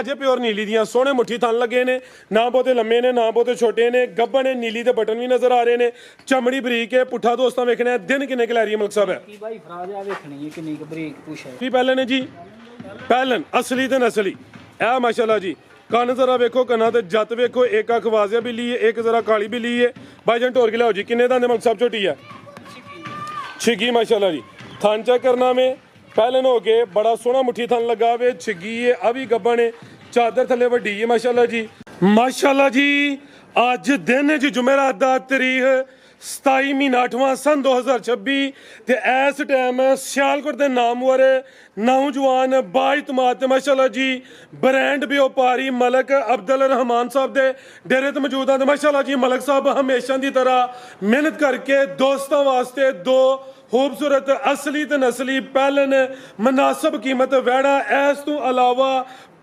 अजे प्योर नीली दियां सोहने मुट्ठी थन लगे ने, ना बहुते लम्मे ने ना बहुते छोटे ने, गब्बन ने, नीली दे बटन भी नजर आ रहे ने, चमड़ी बरीक है। पुट्ठा दोस्तां वेखना है दिन किन्ने क लै रही है मलिक साहब है भाई फराज आ वेखनी है किन्नी बरीक पुछ है जी पहले ने जी पहलन असली ते नसली ए माशाल्लाह जी। कन्न जरा वेखो, कन्ना ते जत वेखो, एक अख वाजिया बिल्ली है, एक जरा काली बिल्ली है। भाईजान ढोर के लाओ जी, किन्ने दांदे मलिक साहब झोटी है? छिगी माशाल्लाह जी। थन चेक करना में पहलन हो गए, बड़ा सोहना मुट्ठी थन लगा वे, छिगी है अभी गब्बन है, चादर थले वड्डी है माशाल्लाह जी। माशाल्लाह जी अज दिन है जी जुमेरात दा तरीक 27 ਮਹੀਨਾ 8ਵਾਂ सन 2026 ਤੇ ਇਸ ਟਾਈਮ ਸਿਆਲਕੋਟ ਦੇ ਨਾਮਵਰ ਨੌਜਵਾਨ ਬਾਇਤਮਾਦ ਤੇ ਮਾਸ਼ਾਅੱਲਾ ਜੀ ਬ੍ਰਾਂਡ ਵਪਾਰੀ ਮਲਕ ਅਬਦੁਲ ਰਹਿਮਾਨ ਸਾਹਿਬ ਦੇ ਡੇਰੇ ਤੇ ਮੌਜੂਦ ਹਾਂ ਤੇ ਮਾਸ਼ਾਅੱਲਾ ਜੀ ਮਲਕ ਸਾਹਿਬ ਹਮੇਸ਼ਾ ਦੀ ਤਰ੍ਹਾਂ ਮਿਹਨਤ ਕਰਕੇ ਦੋਸਤਾਂ ਵਾਸਤੇ ਦੋ खूबसूरत असली ते नस्ली पहलन मुनासिब कीमत वैड़ा, इस तो अलावा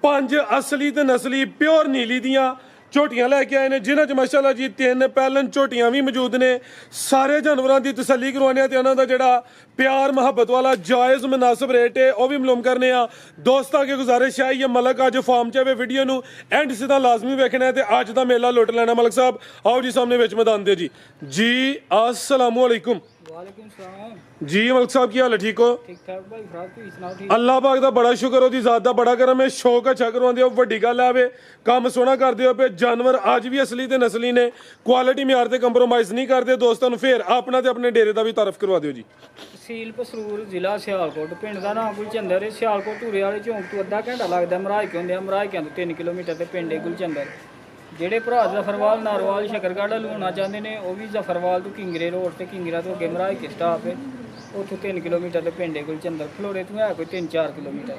5 असली ते नस्ली प्योर नीली दियां झोटियां लैके आए ने, जिन्हां च माशाअल्लाह जी 3 पहलन झोटियां भी मौजूद ने। सारे जानवरां दी तसल्ली करवाने ते उन्हां दा जिहड़ा प्यार मुहब्बत वाला जायज़ मुनासिब रेट है वह भी मालूम करने आ। दोस्तां अगे गुजारिश है ये मलक अज फार्म च आवे, वीडियो नूं एंड सीधा लाजमी वेखना है ते अज दा मेला लुट लेना। मलक साहब आओ जी सामने विच मैदान दे जी अस्सलामु अलैकुम। वालेकुम सलाम जी मलक साहब की हाल है? ठीक हो? ठीक ठाक भाई फराज तू सुनाओ ठीक? अल्लाह पाक दा बड़ा शुक्र, ओदी ज़ात दा बड़ा करम है। शौक अच्छा करवांदे हो, वड्डी गल आवे, काम सोहना करदे हो पे। जानवर अज भी असली ते नस्ली ने, क्वालिटी म्यार ते कंप्रोमाइज़ नहीं करदे। दोस्तां नूं फिर अपना ते अपने डेरे दा भी तारफ करवा दिओ जी। तहसील पसरूर जिला सियालकोट, पिंड का नाम गुलचंदर है। सियालकोट धूरे वाले चौंक तो अद्धा घंटा लगता, मराजके होंदे मराजकियां तो 3 किलोमीटर ते पिंड है गुलचंदर। ਜਿਹੜੇ ਭਰਾ ਜ਼ਫਰਵਾਲ ਨਾਰਵਾਲ ਸ਼ਕਰਗੜ੍ਹ ਲੂਣਾ ਚਾਹੁੰਦੇ ਨੇ ਉਹ ਵੀ ਜ਼ਫਰਵਾਲ ਤੋਂ ਕਿੰਗਰੇ ਰੋਡ ਤੇ ਕਿੰਗਰਾ ਤੋਂ ਅੱਗੇ ਮਰਾਜ ਕੇ ਸਟਾਪ ਹੈ, ਉੱਥੋਂ 3 ਕਿਲੋਮੀਟਰ ਤੇ ਪਿੰਡ ਹੈ ਗੁਲਚੰਦਰ। ਫਲੋਰੇ ਤੋਂ ਹੈ ਕੋਈ 3-4 ਕਿਲੋਮੀਟਰ।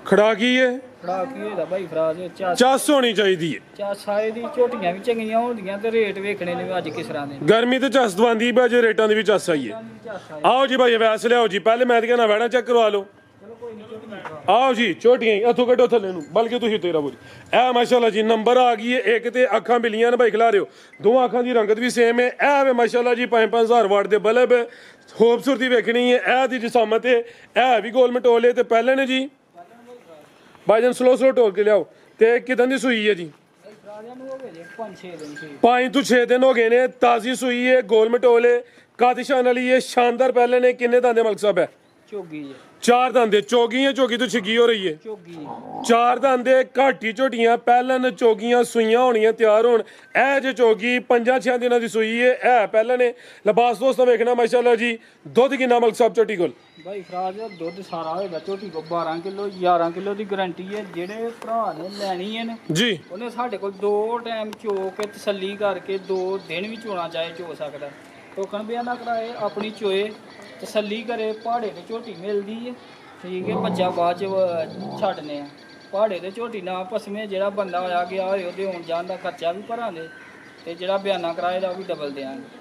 ਖੜਾ ਕੀ ਹੈ? ਖੜਾ ਕੀ ਹੋਦਾ ਭਾਈ ਫਰਾਜ ਚੱਸ ਹੋਣੀ ਚਾਹੀਦੀ ਹੈ। ਚੱਸ ਸਾਏ ਦੀ ਝੋਟੀਆਂ ਵੀ ਚੰਗੀਆਂ ਹੁੰਦੀਆਂ ਤੇ ਰੇਟ ਵੇਖਣੇ ਨੇ ਅੱਜ ਕਿਸ ਤਰ੍ਹਾਂ ਦੇ। ਗਰਮੀ ਤੇ ਚੱਸ ਦਵਾਂਦੀ ਪਈ, ਜੇ ਰੇਟਾਂ ਦੀ ਵੀ ਚੱਸ ਆਈ ਹੈ। ਆਓ ਜੀ ਭਾਈ ਵੈਸ ਲਿਆਓ ਜੀ, ਪਹਿਲੇ ਮੈਂ ਤੇ ਕਹਿੰਦਾ ਵੈਣਾ ਚੈੱਕ ਕਰਵਾ ਲਓ। आओ जी झोटियां इथों कड्डो थल्ले नूं, बल्कि तुसीं उत्ते रहो जी। ए माशाअल्लाह जी नंबर आ गई है। एक ते अखां बिल्लियां ने भाई खिला रहे हो, दो अखां दी रंगत भी सेम है। ए वे माशाअल्लाह जी 5-5 वाट दे बल्ब, खूबसूरती वेखनी है। ए दी जिसामत है, ए भी गोल मटोल है। ते पहले ने जी भाईजान स्लो टोल के लियाओ। ते किदां दी सूई है जी? 5 ਤੋਂ 6 दिन हो गए ने, ताजी सूई है, गोल मटोल है, कादिशान वाली है, शानदार। पहले ने किन्ने दांदे मलक साहब है? ਝੋਗੀ ਹੈ 4 दांदे। चौगी है, चौगी तो छिगी हो रही है। ਝੋਗੀ 4 दांदे घाटी झोटियां पहलन चौगियां सूइयां होनियां तैयार होन। ए जे चौगी 5-6 दिनों की सूई है पहलन है। लिबास दोस्तों वेखना माशाअल्लाह जी। दुध किन्ना मलक साहब झोटी कोल? भाई फराज दुध सारा होगा झोटी को 12 किलो 11 किलो की गारंटी है। ਜਿਹੜੇ ਭਰਾ ਨੇ ਲੈਣੀ ਹੈ ਜੀ ਉਹਨੇ ਸਾਡੇ ਕੋਲ 2 ਟਾਈਮ ਚੋ ਕੇ ਤਸੱਲੀ ਕਰਕੇ 2 ਦਿਨ ਵੀ ਚੋਣਾ ਚਾਹੇ ਚੋ ਸਕਦਾ। ਟੋਕਨ ਬਿਆਨ ਨਾ ਕਰਾਏ, ਆਪਣੀ ਚੋਏ ਤਸੱਲੀ ਕਰੇ। ਪਹਾੜੇ ਤੇ ਝੋਟੀ ਮਿਲਦੀ ਹੈ, ਠੀਕ ਹੈ, ਬੱਚਾ ਬਾਅਦ ਚ ਛੱਡਨੇ ਆ। ਪਹਾੜੇ ਤੇ ਝੋਟੀ ਨਾ ਪਸਮੇ, ਜਿਹੜਾ ਬੰਦਾ ਆ ਗਿਆ ਹੋਏ ਉਹਦੇ ਆਉਣ ਜਾਣ ਦਾ ਖਰਚਾ ਵੀ ਭਰਾਂਗੇ ਤੇ ਜਿਹੜਾ ਬਿਆਨਾ ਕਰਾਏ ਦਾ ਵੀ ਡਬਲ ਦੇਾਂਗੇ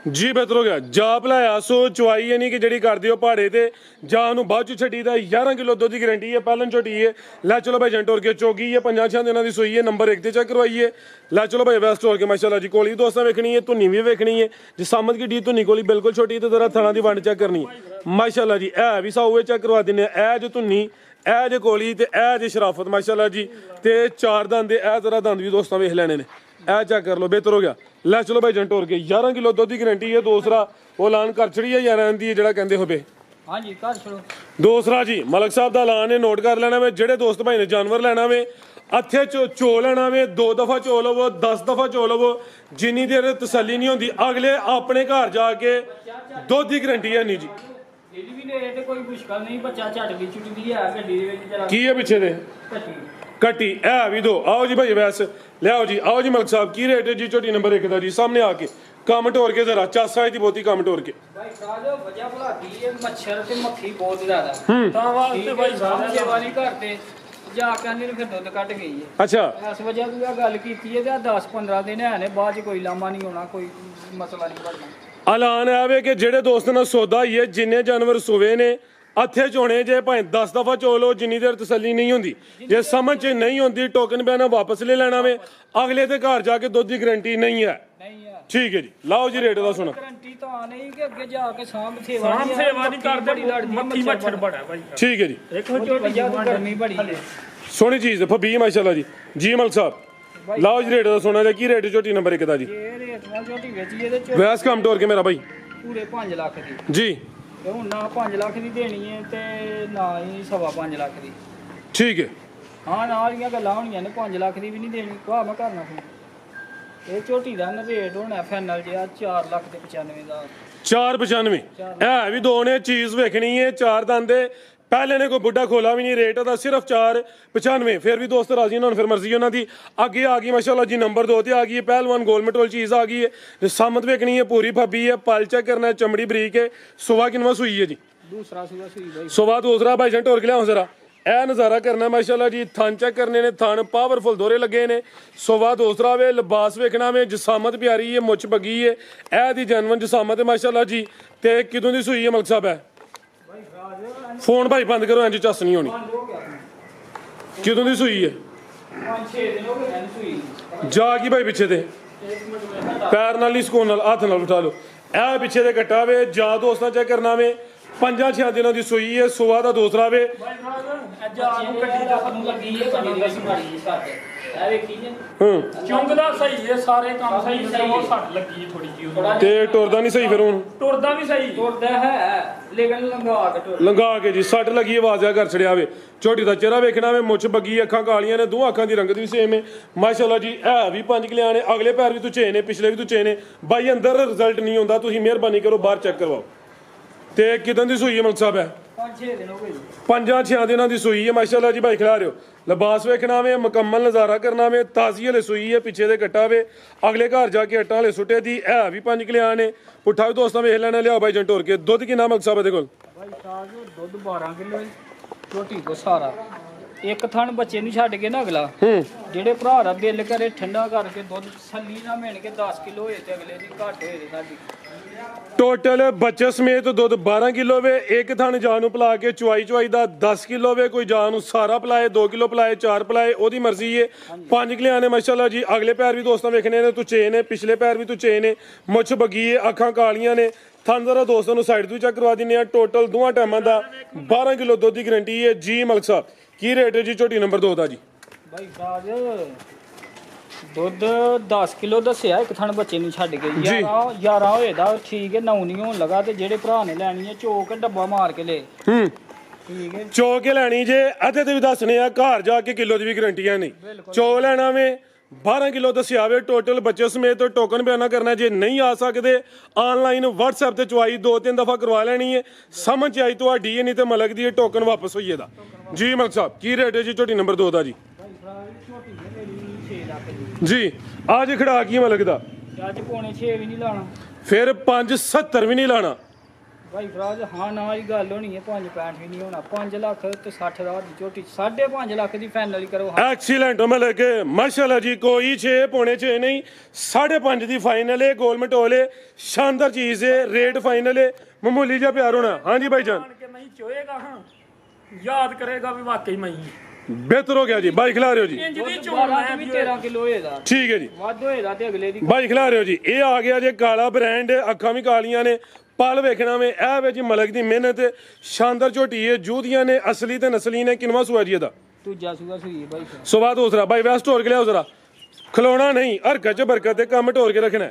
ਜੀ। ਬਿਹਤਰ ਹੋ ਗਿਆ ਜਾਪ ਲਾਇਆ ਸੋ ਚਵਾਈ ਹੈ ਨਹੀਂ ਕਿ ਜਿਹੜੀ ਕਰਦੇ ਹੋ ਪਹਾੜੇ ਤੇ ਜਾਂ ਉਹਨੂੰ ਬਾਅਦ ਚ ਛੱਡੀ ਦਾ। 11 ਕਿਲੋ ਦੁੱਧ ਦੀ ਗਰੰਟੀ ਹੈ, ਪਹਿਲਨ ਝੋਟੀ ਹੈ। ਲੈ ਚਲੋ ਭਾਈ ਜੰਟੋਰ ਕੇ ਚੋਗੀ ਹੈ, 5-6 ਦਿਨਾਂ ਦੀ ਸੂਈ ਹੈ, ਨੰਬਰ 1 ਤੇ ਚੈੱਕ ਕਰਵਾਈਏ। ਲੈ ਚਲੋ ਭਾਈ ਵੈਸਟ ਹੋ ਕੇ ਮਾਸ਼ਾਅੱਲਾ ਜੀ। ਕੋਲੀ ਦੋਸਤਾਂ ਵੇਖਣੀ ਹੈ, ਧੁੰਨੀ ਵੀ ਵੇਖਣੀ ਹੈ। ਜਿਸਾਮਤ ਕੀ ਡੀ ਧੁੰਨੀ ਕੋਲੀ ਬਿਲਕੁਲ ਛੋਟੀ ਤੇ ਜ਼ਰਾ ਥਣਾ ਦੀ ਵੰਡ ਚੈੱਕ ਕਰਨੀ ਹੈ ਮਾਸ਼ਾਅੱਲਾ ਜੀ। ਇਹ ਵੀ ਸਾਊਏ ਚੈੱਕ ਕਰਵਾ ਦਿੰਦੇ ਆ। ਇਹ ਜੋ ਧੁੰਨੀ, ਇਹ ਜੇ ਕੋਲੀ ਤੇ ਇਹ ਜੇ ਸ਼ਰਾਫਤ ਮਾਸ਼ਾਅੱਲਾ ਜੀ। ਤੇ 4 ਦੰਦ ਦੇ ਇਹ ਜ਼ਰਾ ਦੰਦ ਵੀ ਦੋਸਤਾਂ ਵੇਖ ਲੈਣੇ ਨੇ। ਇਹ ਚੈੱਕ ਕਰ ਲਓ, ਬਿਹਤਰ ਹੋ ਗਿਆ। ਲੈ ਚਲੋ ਭਾਈ ਜੰਟ ਹੋਰ ਕੇ 11 ਕਿਲੋ ਦੁੱਧ ਦੀ ਗਰੰਟੀ ਹੈ। ਦੂਸਰਾ ਉਹ ਐਲਾਨ ਕਰ ਛੜੀ ਹੈ ਯਾਰ ਦੀ ਜਿਹੜਾ ਕਹਿੰਦੇ ਹੋਵੇ। ਹਾਂਜੀ ਕਰ ਛੜੋ। ਦੂਸਰਾ ਜੀ ਮਲਕ ਸਾਹਿਬ ਦਾ ਐਲਾਨ ਹੈ, ਨੋਟ ਕਰ ਲੈਣਾ ਵੇ। ਜਿਹੜੇ ਦੋਸਤ ਭਾਈ ਨੇ ਜਾਨਵਰ ਲੈਣਾ ਵੇ, ਅੱਥੇ ਚੋ ਲੈਣਾ ਵੇ, 2 ਦਫਾ ਚੋ ਲਵੋ, 10 ਦਫਾ ਚੋ ਲਵੋ, ਜਿੰਨੀ ਦੇਰ ਤਸੱਲੀ ਨਹੀਂ ਹੁੰਦੀ ਅਗਲੇ ਆਪਣੇ ਘਰ ਜਾ ਕੇ ਦੁੱਧ ਦੀ ਗਰੰਟੀ ਹੈ ਨਹੀਂ ਜੀ। ਇਹਦੀ ਵੀ ਰੇਟ ਕੋਈ ਮੁਸ਼ਕਲ ਨਹੀਂ, ਬੱਚਾ ਝਟਦੀ ਚੁਟਦੀ ਹੈ ਗੱਡੀ ਦੇ ਵਿੱਚ ਜਰਾ। ਕੀ ਹੈ ਪਿੱਛੇ ਦੇ? ਕੱਟੀ ਇਹ ਵੀ ਦੋ। ਆਓ ਜੀ ਭਾਈ ਵੈਸ ਲਿਆਓ ਜੀ। ਆਓ ਜੀ ਮਲਕ ਸਾਹਿਬ ਕੀ ਰੇਟ ਹੈ ਜੀ ਝੋਟੀ ਨੰਬਰ 1 ਦਾ ਜੀ? ਸਾਹਮਣੇ ਆ ਕੇ ਕੰਮ ਟੋਰ ਕੇ ਜ਼ਰਾ ਚਾਸਾ ਦੀ ਬਹੁਤੀ ਕੰਮ ਟੋਰ ਕੇ। ਭਾਈ ਸਾਹਿਬ ਵਜ੍ਹਾ ਭਲਾਦੀ ਹੈ, ਮੱਛਰ ਤੇ ਮੱਖੀ ਬਹੁਤ ਜ਼ਿਆਦਾ ਤਾਂ ਵਾਸਤੇ ਭਾਈ ਸਾਹਿਬ ਸੇਵਾ ਨਹੀਂ ਕਰਦੇ ਜਾ ਕੇ ਆਂਦੇ ਨੇ ਫਿਰ ਦੁੱਧ ਕੱਢ ਗਈ ਹੈ। ਅੱਛਾ ਇਸ ਵਜ੍ਹਾ ਤੋਂ ਇਹ ਗੱਲ ਕੀਤੀ ਹੈ ਤੇ 10-15 ਦਿਨ ਹੈ ਨੇ, ਬਾਅਦ ਚ ਕੋਈ ਲਾਮਾ ਨਹੀਂ ਹੋਣਾ, ਕੋਈ ਮਸਲਾ ਨਹੀਂ ਬਣਨਾ। ਐਲਾਨ ਆਵੇ ਕਿ ਜਿਹੜੇ ਦੋਸਤ ਨਾਲ ਸੌਦਾ ਹੀ ਹੈ, ਜਿੰਨੇ ਜਾਨਵਰ ਸੁਵੇ ਨੇ ਅੱਥੇ ਚੋਣੇ ਜੇ ਭਾਵੇਂ 10 ਦਫਾ ਚੋ ਲਓ, ਜਿੰਨੀ ਦੇਰ ਤਸੱਲੀ ਨਹੀਂ ਹੁੰਦੀ। ਜੇ ਸਮਝ ਚ ਨਹੀਂ ਹੁੰਦੀ ਟੋਕਨ ਬਿਆਨਾ ਵਾਪਸ ਲੈ ਲੈਣਾ ਵੇ। ਅਗਲੇ ਦੇ ਘਰ ਜਾ ਕੇ ਦੁੱਧ ਦੀ ਗਰੰਟੀ ਨਹੀਂ ਹੈ। ਠੀਕ ਹੈ ਜੀ। ਲਾਓ ਜੀ ਰੇਟ ਦਾ ਸੁਣਾ। ਗਰੰਟੀ ਤਾਂ ਨਹੀਂ ਕਿ ਅੱਗੇ ਜਾ ਕੇ ਸਾਂਭ ਸੇਵਾ ਨਹੀਂ ਕਰਦੇ, ਮੱਖੀ ਮੱਛਰ ਬੜਾ ਭਾਈ। ਠੀਕ ਹੈ ਜੀ। ਦੇਖੋ ਝੋਟੀ ਗਰਮੀ ਬੜੀ ਹੈ। ਸੋਹਣੀ ਚੀਜ਼ ਫੱਬੀ ਮਾਸ਼ਾਅੱਲਾ ਜੀ ਮਲਕ ਸਾਹਿਬ ਲਾਓ ਜੀ ਰੇਟ ਦਾ ਸੋਨਾ ਜੀ ਕੀ ਰੇਟ ਝੋਟੀ ਨੰਬਰ 1 ਦਾ ਜੀ ਇਹ ਰੇਟ ਨਾਲ ਝੋਟੀ ਵੇਚੀ ਇਹਦੇ ਚ ਵੈਸ ਕੰਮ ਤੋਰ ਕੇ ਮੇਰਾ ਬਾਈ ਪੂਰੇ 5 ਲੱਖ ਦੀ ਜੀ ਤੇ ਹੁਣ ਨਾ 5 ਲੱਖ ਦੀ ਦੇਣੀ ਹੈ ਤੇ ਨਾ ਹੀ 5.5 ਲੱਖ ਦੀ ਠੀਕ ਹੈ ਹਾਂ ਨਾਲ ਦੀਆਂ ਗੱਲਾਂ ਹੋਣੀਆਂ ਨੇ 5 ਲੱਖ ਦੀ ਵੀ ਨਹੀਂ ਦੇਣੀ ਕਹਾ ਮੈਂ ਕਰਨਾ ਫਿਰ ਇਹ ਝੋਟੀ ਦਾ ਨਾ ਰੇਟ ਹੋਣਾ ਫਾਈਨਲ ਜਿਹਾ 4 ਲੱਖ ਤੇ 95 ਦਾ 495 ਇਹ ਵੀ ਦੋ ਨੇ ਚੀਜ਼ ਵੇਖਣੀ ਹੈ ਚਾਰ ਦੰਦ ਦੇ ਪਹਿਲੇ ਨੇ ਕੋਈ ਬੁੱਢਾ ਖੋਲਾ ਵੀ ਨਹੀਂ ਰੇਟ ਉਹਦਾ ਸਿਰਫ 495 ਫਿਰ ਵੀ ਦੋਸਤ ਰਾਜ਼ੀ ਉਹਨਾਂ ਨੂੰ ਫਿਰ ਮਰਜ਼ੀ ਉਹਨਾਂ ਦੀ ਅੱਗੇ ਆ ਗਈ ਮਾਸ਼ਾਅੱਲਾ ਜੀ ਨੰਬਰ 2 ਤੇ ਆ ਗਈ ਹੈ ਪਹਿਲਵਾਨ ਗੋਲਮਟ ਵਾਲੀ ਚੀਜ਼ ਆ ਗਈ ਹੈ ਸਾਮਤ ਵੇਖਣੀ ਹੈ ਪੂਰੀ ਫੱਬੀ ਹੈ ਪਲ ਚੈੱਕ ਕਰਨਾ ਹੈ ਚਮੜੀ ਬਰੀਕ ਹੈ ਸੁਬਾ ਕਿੰਨਵਾ ਸੂਈ ਹੈ ਜੀ ਦੂਸਰਾ ਸੂਆ ਸੂਈ ਬਾਈ ਸੁਬਾ ਦੂਸਰਾ ਭਾਈ ਜੰਟ ਹੋਰ ਕਿ ਲਿਆਓ ਜ਼ਰਾ ਇਹ ਨਜ਼ਾਰਾ ਕਰਨਾ ਮਾਸ਼ਾਅੱਲਾ ਜੀ ਥਣ ਚੈੱਕ ਕਰਨੇ ਨੇ ਥਣ ਪਾਵਰਫੁਲ ਦੋਰੇ ਲੱਗੇ ਨੇ ਸੁਬਾ ਦੂਸਰਾ ਵੇ ਲਿਬਾਸ ਵੇਖਣਾ ਵੇ ਜਸਾਮਤ ਪਿਆਰੀ ਹੈ ਮੁੱਛ ਬੱਗੀ ਹੈ ਇਹ ਦੀ ਜਨਮਨ ਜਸਾਮਤ ਹੈ ਮਾਸ਼ਾਅੱਲਾ ਜੀ ਤੇ ਕਿਦੋਂ ਦੀ ਸੂਈ ਹੈ ਮਲਕ ਸਾਹਿਬ ਹੈ ਫੋਨ ਭਾਈ ਬੰਦ ਕਰੋ ਇੰਜ ਚੱਸ ਨਹੀਂ ਹੋਣੀ ਕਿਦੋਂ ਦੀ ਸੂਈ ਹੈ 5-6 ਦਿਨ ਹੋ ਗਏ ਸੂਈ ਜਾ ਕੀ ਭਾਈ ਪਿੱਛੇ ਤੇ ਪੈਰ ਨਾਲ ਨਹੀਂ ਸਕੂਨ ਨਾਲ ਹੱਥ ਨਾਲ ਉਠਾ ਲਓ ਇਹ ਪਿੱਛੇ ਤੇ ਕੱਟਾ ਵੇ ਜਾ ਦੋਸਤਾਂ ਚੈੱਕ ਕਰਨਾ ਵੇ 5-6 ਦਿਨਾਂ ਦੀ ਸੂਈ ਹੈ ਸੁਬਾ ਦਾ ਦੂਸਰਾ ਵੇ ਨੂੰ ਗੱਡੀ ਦਾ ਨੂੰ ਲੱਗੀ ਹੈ ਕਦੀ ਦੀ ਮਾਰੀ ਸੱਟ ਇਹ ਵੇਖੀ ਨੇ ਚੁੰਗਦਾ ਸਹੀ ਹੈ ਸਾਰੇ ਕੰਮ ਸਹੀ ਹੈ ਉਹ ਸੱਟ ਲੱਗੀ ਥੋੜੀ ਜਿਹੀ ਤੇ ਟੁਰਦਾ ਨਹੀਂ ਸਹੀ ਫਿਰ ਹੁਣ ਟੁਰਦਾ ਵੀ ਸਹੀ ਤੁਰਦਾ ਹੈ ਲੇਕਿਨ ਲੰਗਾ ਕੇ ਟੁਰ ਲੰਗਾ ਕੇ ਜੀ ਸੱਟ ਲੱਗੀ ਆਵਾਜ਼ ਆ ਕਰ ਛੜਿਆ ਵੇ ਛੋਟੀ ਦਾ ਚਿਹਰਾ ਵੇਖਣਾ ਵੇ ਮੁੱਛ ਬੱਗੀ ਅੱਖਾਂ ਕਾਲੀਆਂ ਨੇ ਦੋ ਅੱਖਾਂ ਦੀ ਰੰਗਤ ਵੀ ਸੇਮ ਹੈ ਮਾਸ਼ਾਅੱਲਾ ਜੀ ਇਹ ਵੀ 5 ਕਿਲਿਆਂ ਨੇ ਅਗਲੇ ਪੈਰ ਵੀ ਤੁਚੇ ਨੇ ਪਿਛਲੇ ਵੀ ਤੁਚੇ ਨੇ ਬਾਈ ਅੰਦਰ ਰਿਜ਼ਲਟ ਨਹੀਂ ਹੁੰਦਾ ਤੁਸੀਂ ਮਿਹਰਬਾਨੀ ਕਰੋ ਬਾਹਰ ਚੈੱਕ ਕਰਵਾਓ ਤੇ ਕਿਦਾਂ ਦੀ ਸੂਈ ਹੈ ਮਲਕ ਸਾਹਿਬ ਹੈ 5-6 ਦਿਨ ਹੋ ਗਏ 5-6 ਦਿਨਾਂ ਦੀ ਸੂਈ ਹੈ ਮਾਸ਼ਾਅੱਲਾ ਜੀ ਭਾਈ ਖਿਲਾ ਰਹੇ ਹੋ ਲਿਬਾਸ ਵੇਖਣਾ ਵੇ ਮੁਕੰਮਲ ਨਜ਼ਾਰਾ ਕਰਨਾ ਵੇ ਤਾਜ਼ੀ ਹਲੇ ਸੂਈ ਹੈ ਪਿੱਛੇ ਦੇ ਕੱਟਾ ਵੇ ਅਗਲੇ ਘਰ ਜਾ ਕੇ ਅੱਟਾਂ ਹਲੇ ਸੁੱਟੇ ਦੀ ਇਹ ਵੀ 5 ਕਿਲਿਆਂ ਨੇ ਪੁੱਠਾ ਵੀ ਦੋਸਤਾਂ ਵੇਖ ਲੈਣਾ ਲਿਆਓ ਬਾਈ ਜੰਟੋਰ ਕੇ ਦੁੱਧ ਕਿੰਨਾ ਮਲਕ ਸਾਹਿਬ ਦੇ ਕੋਲ ਭਾਈ ਸਾਹਿਬ ਦੁੱਧ 12 ਕਿਲੋ ਝੋਟੀ ਕੋ ਸਾਰਾ ਇੱਕ ਥਣ ਬੱਚੇ ਨੂੰ ਛੱਡ ਕੇ ਨਾ ਅਗਲਾ ਜਿਹੜੇ ਭਰਾ ਦਾ ਦਿਲ ਕਰੇ ਠੰਡਾ ਕਰਕੇ ਦੁੱਧ ਛੱਲੀ ਨਾ ਮਿਣ ਕੇ 10 ਕਿਲੋ ਹੋਏ ਤੇ ਅਗਲੇ ਦੀ ਘੱਟ ਹੋਏ ਤੇ ਸਾਡੀ ਟੋਟਲ ਬੱਚੇ ਸਮੇਤ ਦੁੱਧ 12 ਕਿਲੋ ਵੇ ਇੱਕ ਥਣ ਜਾਨ ਨੂੰ ਪਿਲਾ ਕੇ ਚੁਆਈ ਦਾ 10 ਕਿਲੋ ਵੇ ਕੋਈ ਜਾਨ ਨੂੰ ਸਾਰਾ ਪਿਲਾਏ 2 ਕਿਲੋ ਪਿਲਾਏ 4 ਪਿਲਾਏ ਉਹਦੀ ਮਰਜ਼ੀ ਏ 5 ਕਿਲਿਆਂ ਨੇ ਮਾਸ਼ਾਅੱਲਾ ਜੀ ਅਗਲੇ ਪੈਰ ਵੀ ਦੋਸਤਾਂ ਵੇਖਣੇ ਨੇ ਤੁਚੇ ਨੇ ਪਿਛਲੇ ਪੈਰ ਵੀ ਤੁਚੇ ਨੇ ਮੁੱਛ ਬੱਗੀ ਏ ਅੱਖਾਂ ਕਾਲੀਆਂ ਨੇ ਥਣ ਜ਼ਰਾ ਦੋਸਤਾਂ ਨੂੰ ਸਾਈਡ ਤੋਂ ਚੈੱਕ ਕਰਵਾ ਦਿੰਨੇ ਆ ਟੋਟਲ ਦੋਵਾਂ ਟਾਈਮਾਂ ਦਾ 12 ਕਿਲੋ ਦੁੱਧ ਦੀ ਗਰੰਟੀ ਏ ਜੀ ਮਲਕ ਸਾਹਿਬ ਕੀ ਰੇਟ ਹੈ ਜੀ ਝੋਟੀ ਨੰਬਰ 2 ਦਾ ਜੀ ਭਾਈ ਸਾਹਿਬ ਦੁੱਧ 10 ਕਿਲੋ ਦੱਸਿਆ ਇੱਕ ਥਣ ਬੱਚੇ ਨੂੰ ਛੱਡ ਕੇ 11 ਹੋਏ ਦਾ ਠੀਕ ਹੈ 9 ਨਹੀਂ ਹੋਣ ਲਗਾ ਤੇ ਜਿਹੜੇ ਭਰਾ ਨੇ ਲੈਣੀ ਹੈ ਚੋਕ ਡੱਬਾ ਮਾਰ ਕੇ ਲੈ ਠੀਕ ਹੈ ਚੋ ਕੇ ਲੈਣੀ ਜੇ ਅੱਧੇ ਤੇ ਵੀ ਦੱਸਣੇ ਆ ਘਰ ਜਾ ਕੇ ਕਿਲੋ ਦੀ ਵੀ ਗਰੰਟੀਆਂ ਨਹੀਂ ਚੋ ਲੈਣਾ ਵੇ 12 ਕਿਲੋ ਦੱਸਿਆ ਵੇ ਟੋਟਲ ਬੱਚੇ ਸਮੇਤ ਟੋਕਨ ਬਿਆਨਾ ਕਰਨਾ ਜੇ ਨਹੀਂ ਆ ਸਕਦੇ ਆਨਲਾਈਨ WhatsApp ਤੇ ਚੁਆਈ 2-3 ਦਫਾ ਕਰਵਾ ਲੈਣੀ ਹੈ ਸਮਝ ਆਈ ਤੁਹਾਡੀ ਹੈ ਨਹੀਂ ਤੇ ਮਲਕ ਦੀ ਟੋਕਨ ਵਾਪਸ ਹੋਈਏ ਦਾ ਜੀ ਮਲਕ ਸਾਹਿਬ ਕੀ ਰੇਟ ਹੈ ਜੀ ਝੋਟੀ ਨੰਬਰ 2 ਦਾ ਜੀ ਜੀ ਅੱਜ ਖੜਾ ਕੀ ਮਲਕ ਦਾ ਅੱਜ ਪੌਣੇ 6 ਵੀ ਨਹੀਂ ਲਾਣਾ ਫਿਰ 570 ਵੀ ਨਹੀਂ ਲਾਣਾ ਭਾਈ ਫਰਾਜ ਹਾਂ ਨਾ ਹੀ ਗੱਲ ਹੋਣੀ ਹੈ 5.65 ਵੀ ਨਹੀਂ ਹੋਣਾ 5 ਲੱਖ ਤੇ 60 ਹਜ਼ਾਰ ਦੀ ਝੋਟੀ 5.5 ਲੱਖ ਦੀ ਫਾਈਨਲ ਕਰੋ ਐਕਸੀਲੈਂਟ ਮਲਕ ਮਾਸ਼ਾਅੱਲਾ ਜੀ ਕੋਈ 6.6 ਨਹੀਂ 5.5 ਦੀ ਫਾਈਨਲ ਹੈ ਗੋਲਮਟ ਹੋਲੇ ਸ਼ਾਨਦਾਰ ਚੀਜ਼ ਹੈ ਰੇਟ ਫਾਈਨਲ ਹੈ ਮਾਮੂਲੀ ਜਿਹਾ ਪਿਆਰ ਹੋਣਾ ਹਾਂਜੀ ਭਾਈ ਜਾਨ ਕਿ ਮੈਂ ਚੋਏਗਾ ਹਾਂ ਯਾਦ ਕਰੇਗਾ ਵੀ ਵਾਕਈ ਮੈਂ ਬਿਹਤਰ ਹੋ ਗਿਆ ਜੀ ਬਾਈ ਖਿਲਾ ਰਹੇ ਹੋ ਜੀ ਇੰਜ ਦੀ ਚੋਣ ਮੈਂ ਵੀ 13 ਕਿਲੋ ਹੋਏਗਾ ਠੀਕ ਹੈ ਜੀ ਵੱਧ ਹੋਏਗਾ ਤੇ ਅਗਲੇ ਦੀ ਬਾਈ ਖਿਲਾ ਰਹੇ ਹੋ ਜੀ ਇਹ ਆ ਗਿਆ ਜੇ ਕਾਲਾ ਬ੍ਰਾਂਡ ਅੱਖਾਂ ਵੀ ਕਾਲੀਆਂ ਨੇ ਪਲ ਵੇਖਣਾ ਵੇ ਇਹ ਵੇ ਜੀ ਮਲਕ ਦੀ ਮਿਹਨਤ ਸ਼ਾਨਦਾਰ ਝੋਟੀ ਹੈ ਜੂਦੀਆਂ ਨੇ ਅਸਲੀ ਤੇ ਨਸਲੀ ਨੇ ਕਿਨਵਾ ਸੁਆ ਜੀ ਇਹਦਾ ਦੂਜਾ ਸੂਆ ਸੂਈ ਭਾਈ ਸੁਬਾ ਦੂਸਰਾ ਬਾਈ ਵੈਸਟ ਹੋਰ ਕੇ ਲਿਆਓ ਜ਼ਰਾ ਖਲੋਣਾ ਨਹੀਂ ਹਰਕਤ ਚ ਬਰਕਤ ਤੇ ਕੰਮ ਢੋਰ ਕੇ ਰੱਖਣਾ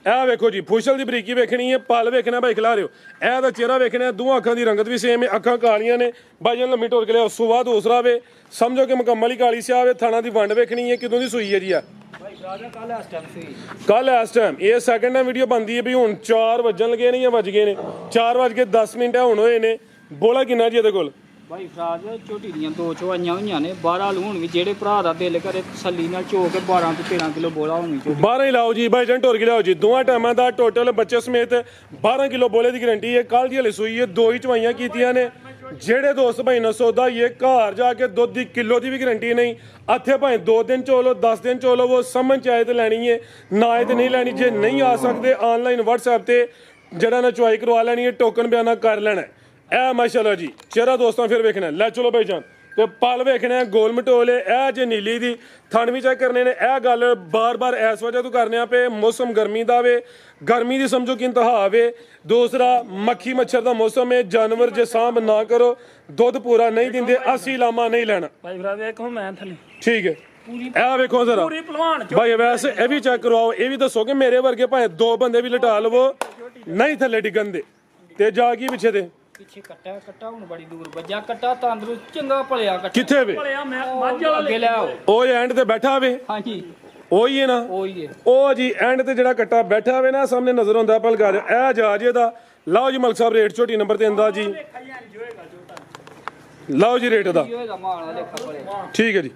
ਇਹ ਵੇਖੋ ਜੀ ਫੁਸ਼ਲ ਦੀ ਬਰੀਕੀ ਵੇਖਣੀ ਹੈ ਪਲ ਵੇਖਣਾ ਭਾਈ ਖਿਲਾ ਰਹੇ ਹੋ ਇਹ ਦਾ ਚਿਹਰਾ ਵੇਖਣਾ ਦੋਹਾਂ ਅੱਖਾਂ ਦੀ ਰੰਗਤ ਵੀ ਸੇਮ ਹੈ ਅੱਖਾਂ ਕਾਲੀਆਂ ਨੇ ਬਾਈ ਜਨ ਲੰਮੀ ਢੋਰ ਕੇ ਲਿਆਓ ਸੁਬਾ ਦੂਸਰਾ ਵੇ ਸਮਝੋ ਕਿ ਮੁਕੰਮਲ ਹੀ ਕਾਲੀ ਸਿਆ ਵੇ ਥਾਣਾ ਦੀ ਵੰਡ ਵੇਖਣੀ ਹੈ ਕਿਦੋਂ ਦੀ ਸੂਈ ਹੈ ਜੀ ਆ ਭਾਈ ਰਾਜਾ ਕੱਲ ਇਸ ਟਾਈਮ ਸੂਈ ਕੱਲ ਇਸ ਟਾਈਮ ਇਹ ਸੈਕਿੰਡ ਟਾਈਮ ਵੀਡੀਓ ਬਣਦੀ ਹੈ ਵੀ ਹੁਣ 4 ਵੱਜਣ ਲੱਗੇ ਨੇ ਜਾਂ ਵੱਜ ਗਏ ਨੇ 4:10 ਮਿੰਟ ਹੁਣ ਹੋਏ ਨੇ ਬੋਲਾ ਕਿੰਨਾ ਜੀ ਇਹਦੇ ਕੋਲ ਭਾਈ ਫਰਾਜ ਝੋਟੀ ਦੀਆਂ 2 ਚੋਆਈਆਂ ਹੋਈਆਂ ਨੇ 12 ਲੂਣ ਵੀ ਜਿਹੜੇ ਭਰਾ ਦਾ ਦਿਲ ਕਰੇ ਤਸੱਲੀ ਨਾਲ ਚੋ ਕੇ 12 ਤੋਂ 13 ਕਿਲੋ ਬੋਲਾ ਹੋਣੀ ਝੋਟੀ 12 ਹੀ ਲਾਓ ਜੀ ਬਾਈ ਜਨ ਢੋਰ ਕੇ ਲਿਆਓ ਜੀ ਦੋਵਾਂ ਟਾਈਮਾਂ ਦਾ ਟੋਟਲ ਬੱਚੇ ਸਮੇਤ 12 ਕਿਲੋ ਬੋਲੇ ਦੀ ਗਰੰਟੀ ਹੈ ਕੱਲ ਦੀ ਹਲੇ ਸੂਈ ਹੈ 2 ਹੀ ਚਵਾਈਆਂ ਕੀਤੀਆਂ ਨੇ ਜਿਹੜੇ ਦੋਸਤ ਭਾਈ ਨਾ ਸੌਦਾ ਇਹ ਘਰ ਜਾ ਕੇ ਦੁੱਧ ਦੀ ਕਿਲੋ ਦੀ ਵੀ ਗਰੰਟੀ ਨਹੀਂ ਇੱਥੇ ਭਾਵੇਂ 2 ਦਿਨ ਚੋਲੋ 10 ਦਿਨ ਚੋਲੋ ਉਹ ਸਮਝ ਆਏ ਤੇ ਲੈਣੀ ਹੈ ਨਾ ਆਏ ਤੇ ਨਹੀਂ ਲੈਣੀ ਜੇ ਨਹੀਂ ਆ ਸਕਦੇ ਆਨਲਾਈਨ WhatsApp ਤੇ ਜਿਹੜਾ ਨਾ ਚੁਆਈ ਕਰਵਾ ਲੈਣੀ ਹੈ ਟੋਕਨ ਬਿਆਨਾ ਕਰ ਲੈਣਾ ਇਹ ਮਾਸ਼ਾਅੱਲਾ ਜੀ ਚਿਹਰਾ ਦੋਸਤਾਂ ਫਿਰ ਵੇਖਣਾ ਲੈ ਚਲੋ ਭਾਈ ਜਾਨ ਤੇ ਪਲ ਵੇਖਣੇ ਗੋਲ ਮਟੋਲੇ ਇਹ ਜੇ ਨੀਲੀ ਦੀ ਥਣ ਵੀ ਚੈੱਕ ਕਰਨੇ ਨੇ। ਇਹ ਗੱਲ ਬਾਰ-ਬਾਰ ਇਸ ਵਜ੍ਹਾ ਤੋਂ ਕਰਨੇ ਆ ਪਏ ਮੌਸਮ ਗਰਮੀ ਦਾ ਵੇ, ਗਰਮੀ ਦੀ ਸਮਝੋ ਕਿ ਇੰਤਹਾ ਵੇ। ਦੂਸਰਾ ਮੱਖੀ ਮੱਛਰ ਦਾ ਮੌਸਮ ਹੈ, ਜਾਨਵਰ ਜੇ ਸਾਂਭ ਨਾ ਕਰੋ ਦੁੱਧ ਪੂਰਾ ਨਹੀਂ ਦਿੰਦੇ, ਅਸੀਂ ਲਾਮਾ ਨਹੀਂ ਲੈਣਾ। ਭਾਈ ਭਰਾ ਵੇਖੋ ਮੈਂ ਥੱਲੇ ਠੀਕ ਹੈ ਇਹ ਵੇਖੋ ਜ਼ਰਾ ਪੂਰੀ ਭਲਵਾਨ ਭਾਈ ਵੈਸੇ ਇਹ ਵੀ ਚੈੱਕ ਕਰਵਾਓ, ਇਹ ਵੀ ਦੱਸੋ ਕਿ ਮੇਰੇ ਵਰਗੇ ਭਾਵੇਂ 2 ਬੰਦੇ ਵੀ ਲਟਾ ਲਵੋ ਨਹੀਂ ਥੱਲੇ ਡਿੱਗਣ ਦੇ। ਤੇ ਜਾ ਕੀ ਪਿੱਛੇ ਤੇ ਪਿੱਛੇ ਕੱਟਾ ਹੁਣ ਬੜੀ ਦੂਰ ਵੱਜਾ, ਕੱਟਾ ਤੰਦਰੁਸਤ ਚੰਗਾ ਭਲਿਆ ਕੱਟਾ। ਕਿੱਥੇ ਵੇ ਭਲਿਆ ਮੈਂ ਮੱਝ ਵਾਲਾ ਅੱਗੇ ਲੈ ਆਓ। ਉਹ ਐਂਡ ਤੇ ਬੈਠਾ ਵੇ, ਹਾਂਜੀ ਉਹੀ ਹੈ ਨਾ, ਉਹੀ ਹੈ। ਉਹ ਜੀ ਐਂਡ ਤੇ ਜਿਹੜਾ ਕੱਟਾ ਬੈਠਾ ਹੋਵੇ ਨਾ ਸਾਹਮਣੇ ਨਜ਼ਰ ਆਉਂਦਾ ਭਲਗਾ ਰਿਹਾ। ਇਹ ਜਾਜ ਇਹਦਾ ਲਓ ਜੀ ਮਲਕ ਸਾਹਿਬ ਰੇਟ ਝੋਟੀ ਨੰਬਰ 3 ਦਾ ਜੀ, ਲਓ ਜੀ ਰੇਟ ਦਾ ਹੋਏਗਾ ਮਾਣਾ ਲੇਖਾ ਭਲਿਆ। ਠੀਕ ਹੈ ਜੀ।